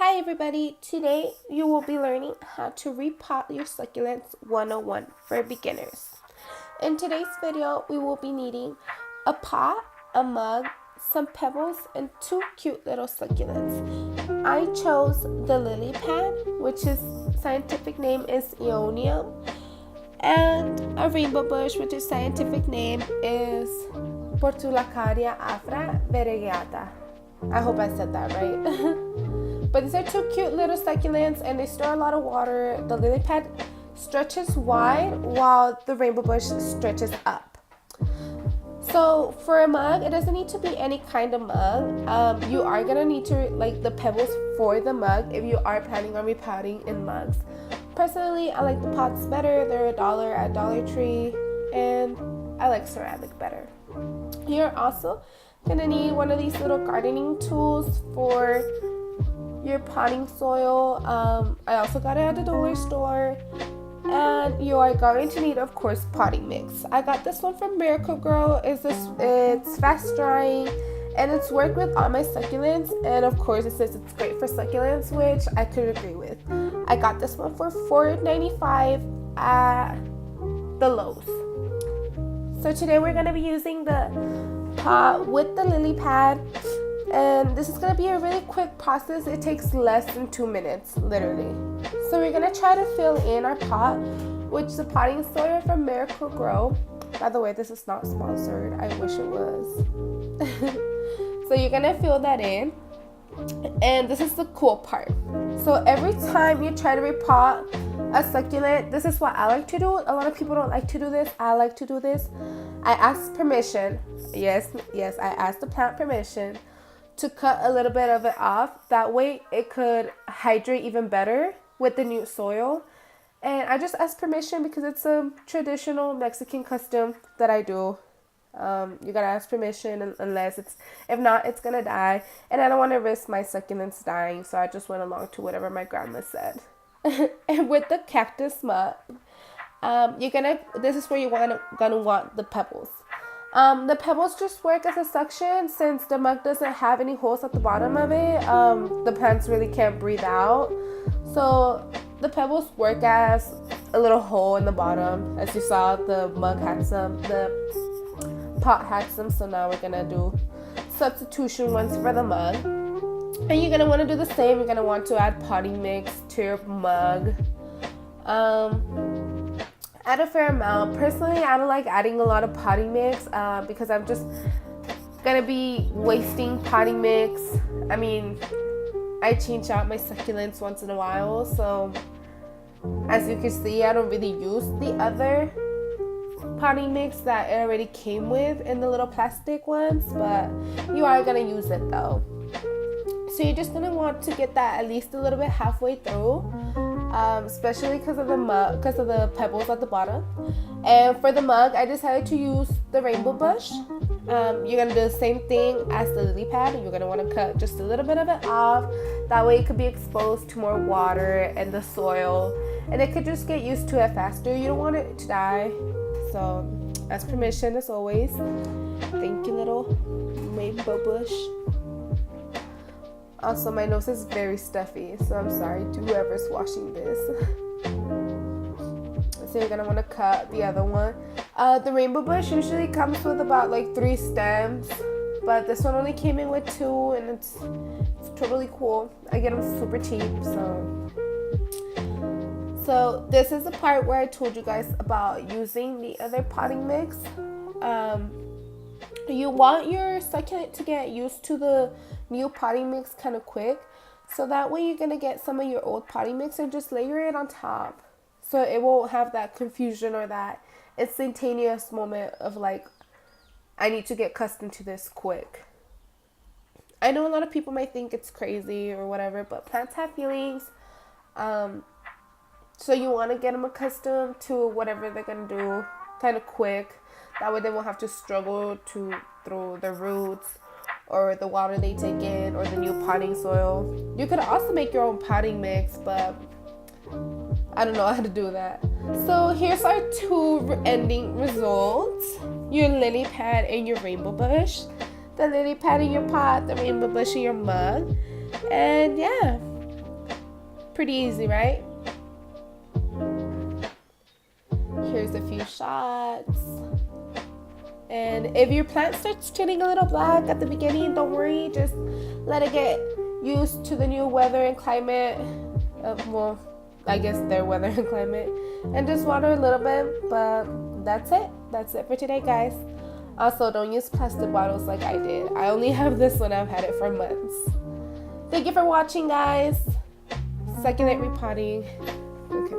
Hi everybody, today you will be learning how to repot your succulents 101 for beginners. In today's video, we will be needing a pot, a mug, some pebbles, and two cute little succulents. I chose the lily pad, which is scientific name is Aeonium, and a rainbow bush, which is scientific name is Portulacaria afra variegata. I hope I said that right. But these are two cute little succulents and they store a lot of water. The lily pad stretches wide while the rainbow bush stretches up. So for a mug, it doesn't need to be any kind of mug. You are going to need to like the pebbles for the mug if you are planning on repotting in mugs. Personally, I like the pots better. They're $1 at Dollar Tree and I like ceramic better. You're also going to need one of these little gardening tools for your potting soil. I also got it at the dollar store. And you are going to need, of course, potting mix. I got this one from Miracle-Gro. It's fast drying and it's worked with all my succulents. And of course, it says it's great for succulents, which I could agree with. I got this one for $4.95 at the Lowe's. So today we're going to be using the pot with the lily pad. And this is going to be a really quick process. It takes less than 2 minutes, literally. So we're going to try to fill in our pot, which is a potting soil from Miracle-Gro. By the way, this is not sponsored. I wish it was. So you're going to fill that in. And this is the cool part. So every time you try to repot a succulent, this is what I like to do. A lot of people don't like to do this. I like to do this. I ask permission. Yes, I asked the plant permission to cut a little bit of it off. That way it could hydrate even better with the new soil. And I just asked permission because it's a traditional Mexican custom that I do. You gotta ask permission if not, it's gonna die. And I don't want to risk my succulents dying, so I just went along to whatever my grandma said. And with the cactus mug, this is where you're gonna want the pebbles. The pebbles just work as a suction since the mug doesn't have any holes at the bottom of it. The plants really can't breathe out. So the pebbles work as a little hole in the bottom. As you saw, the mug had some, the pot had some. So now we're going to do substitution ones for the mug. And you're going to want to do the same. You're going to want to add potting mix to your mug. Add a fair amount. Personally, I don't like adding a lot of potting mix because I'm just gonna be wasting potting mix. I mean, I change out my succulents once in a while, so as you can see, I don't really use the other potting mix that it already came with in the little plastic ones, but you are gonna use it though. So you're just gonna want to get that at least a little bit halfway through. Especially because of the pebbles at the bottom. And for the mug, I decided to use the rainbow bush. You're gonna do the same thing as the lily pad. You're gonna want to cut just a little bit of it off. That way it could be exposed to more water and the soil, and it could just get used to it faster. You don't want it to die. So ask permission as always. Thank you, little rainbow bush. Also, my nose is very stuffy, so I'm sorry to whoever's watching this. So you're gonna want to cut the other one. The rainbow bush usually comes with about like 3 stems, but this one only came in with 2, and it's totally cool. I get them super cheap, so this is the part where I told you guys about using the other potting mix. You want your succulent to get used to the new potting mix kind of quick, so that way you're gonna get some of your old potting mix and just layer it on top, so it won't have that confusion or that instantaneous moment of like, I need to get accustomed to this quick. I know a lot of people might think it's crazy or whatever, but plants have feelings, so you want to get them accustomed to whatever they're gonna do kind of quick. That way they won't have to struggle through the roots or the water they take in or the new potting soil. You could also make your own potting mix, but I don't know how to do that. So here's our 2 ending results. Your lily pad and your rainbow bush. The lily pad in your pot, the rainbow bush in your mug. And yeah, Pretty easy, right? Here's a few shots. And if your plant starts turning a little black at the beginning, don't worry. Just let it get used to the new weather and climate. Well, I guess their weather and climate. And just water a little bit. But that's it. That's it for today, guys. Also, don't use plastic bottles like I did. I only have this one. I've had it for months. Thank you for watching, guys. Succulent repotting. Okay.